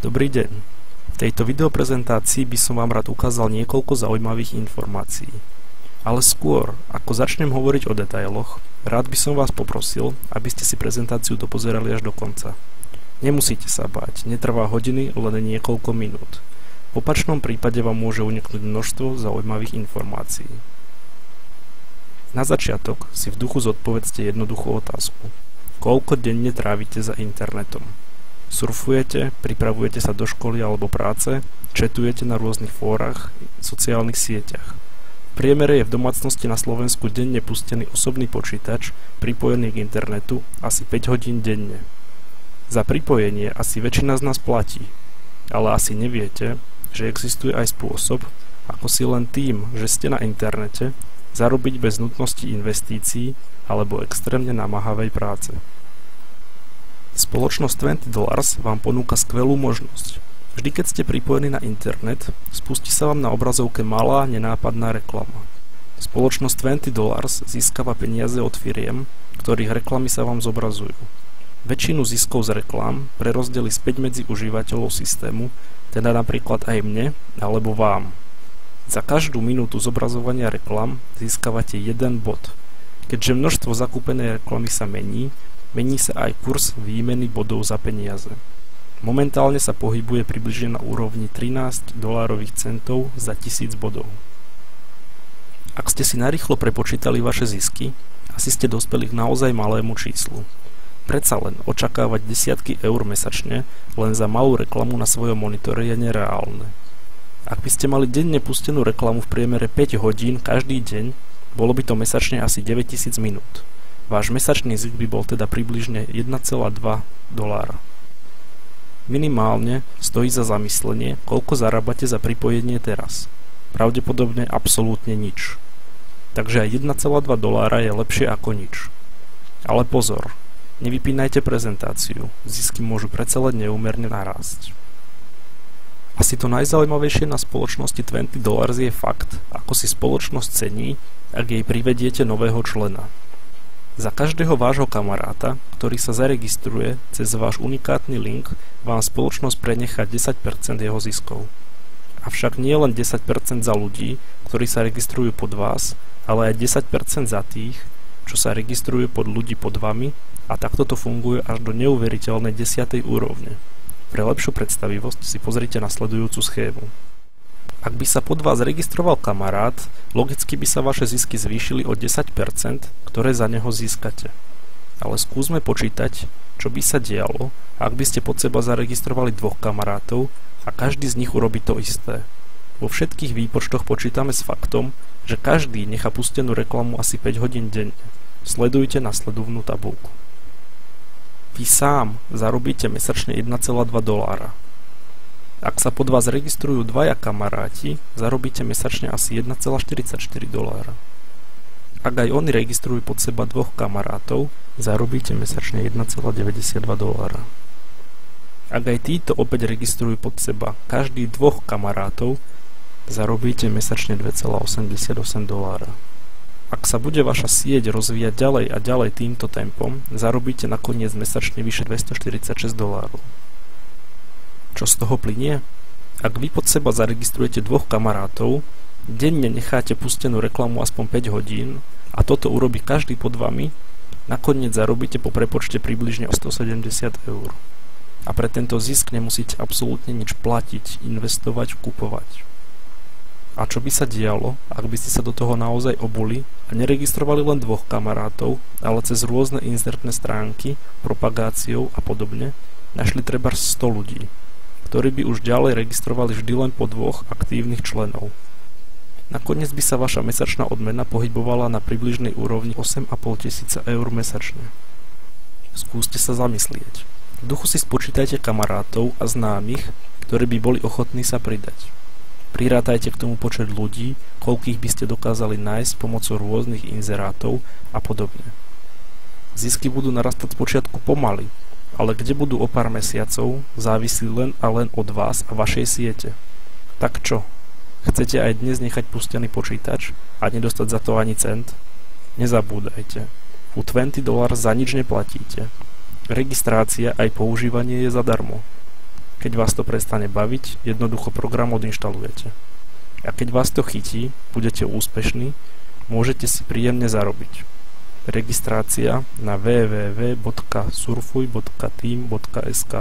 Dobrý deň. V tejto videoprezentácii by som vám rád ukázal niekoľko zaujímavých informácií. Ale skôr, ako začnem hovoriť o detailoch, rád by som vás poprosil, aby ste si prezentáciu dopozerali až do konca. Nemusíte sa báť, netrvá hodiny, len niekoľko minút. V opačnom prípade vám môže uniknúť množstvo zaujímavých informácií. Na začiatok si v duchu zodpovedzte jednoduchú otázku. Koľko denne trávite za internetom? Surfujete, pripravujete sa do školy alebo práce, chatujete na rôznych fórach, sociálnych sieťach. V priemere je v domácnosti na Slovensku denne pustený osobný počítač pripojený k internetu asi 5 hodín denne. Za pripojenie asi väčšina z nás platí, ale asi neviete, že existuje aj spôsob, ako si len tým, že ste na internete, zarobiť bez nutnosti investícií alebo extrémne namáhavej práce. Spoločnosť $20 vám ponúka skvelú možnosť. Vždy, keď ste pripojení na internet, spustí sa vám na obrazovke malá, nenápadná reklama. Spoločnosť $20 získava peniaze od firiem, ktorých reklamy sa vám zobrazujú. Väčšinu ziskov z reklám prerozdeli späť medzi užívateľov systému, teda napríklad aj mne alebo vám. Za každú minútu zobrazovania reklam získavate 1 bod. Keďže množstvo zakúpenej reklamy sa mení sa aj kurz výmeny bodov za peniaze. Momentálne sa pohybuje približne na úrovni 13 dolárových centov za 1000 bodov. Ak ste si narýchlo prepočítali vaše zisky, asi ste dospeli k naozaj malému číslu. Predsa len očakávať desiatky eur mesačne len za malú reklamu na svojom monitore je nereálne. Ak by ste mali denne pustenú reklamu v priemere 5 hodín každý deň, bolo by to mesačne asi 9000 minút. Váš mesačný zisk by bol teda približne 1,2 dolára. Minimálne stojí za zamyslenie, koľko zarábate za pripojenie teraz. Pravdepodobne absolútne nič. Takže aj 1,2 dolára je lepšie ako nič. Ale pozor, nevypínajte prezentáciu, zisky môžu predsa len neúmerne narásť. Asi to najzaujímavejšie na spoločnosti $20 je fakt, ako si spoločnosť cení, ak jej privediete nového člena. Za každého vášho kamaráta, ktorý sa zaregistruje cez váš unikátny link, vám spoločnosť prenechá 10% jeho ziskov. Avšak nie len 10% za ľudí, ktorí sa registrujú pod vás, ale aj 10% za tých, čo sa registrujú pod ľudí pod vami, a takto to funguje až do neuveriteľnej 10. úrovne. Pre lepšiu predstavivosť si pozrite nasledujúcu schému. Ak by sa pod vás registroval kamarát, logicky by sa vaše zisky zvýšili o 10%, ktoré za neho získate. Ale skúsme počítať, čo by sa dialo, ak by ste pod seba zaregistrovali 2 kamarátov a každý z nich urobí to isté. Vo všetkých výpočtoch počítame s faktom, že každý nechá pustenú reklamu asi 5 hodín denne. Sledujte nasledovnú tabuľku. Vy sám zarobíte mesačne 1,2 dolára. Ak sa pod vás registrujú 2 kamaráti, zarobíte mesačne asi 1,44 dolára. Ak aj oni registrujú pod seba 2 kamarátov, zarobíte mesačne 1,92 dolára. Ak aj títo opäť registrujú pod seba každý 2 kamarátov, zarobíte mesačne 2,88 dolára. Ak sa bude vaša sieť rozvíjať ďalej a ďalej týmto tempom, zarobíte nakoniec mesačne vyše 246 dolárov. Čo z toho plynie? Ak vy pod seba zaregistrujete 2 kamarátov, denne necháte pustenú reklamu aspoň 5 hodín a toto urobí každý pod vami, nakoniec zarobíte po prepočte približne 170 eur. A pre tento zisk nemusíte absolútne nič platiť, investovať, kupovať. A čo by sa dialo, ak by ste sa do toho naozaj obuli a neregistrovali len 2 kamarátov, ale cez rôzne inzertné stránky, propagáciou a podobne, našli trebárs 100 ľudí, ktorí by už ďalej registrovali vždy len po 2 aktívnych členov. Nakoniec by sa vaša mesačná odmena pohybovala na približnej úrovni 8500 eur mesačne. Skúste sa zamyslieť. V duchu si spočítajte kamarátov a známych, ktorí by boli ochotní sa pridať. Prirátajte k tomu počet ľudí, koľkých by ste dokázali nájsť pomocou rôznych inzerátov a podobne. Zisky budú narastať spočiatku pomaly, ale kde budú o pár mesiacov, závisí len a len od vás a vašej siete. Tak čo? Chcete aj dnes nechať pustený počítač a nedostať za to ani cent? Nezabúdajte, u $20 za nič neplatíte. Registrácia aj používanie je zadarmo. Keď vás to prestane baviť, jednoducho program odinštalujete. A keď vás to chytí, budete úspešní, môžete si príjemne zarobiť. Registrácia na www.surfuj.team.sk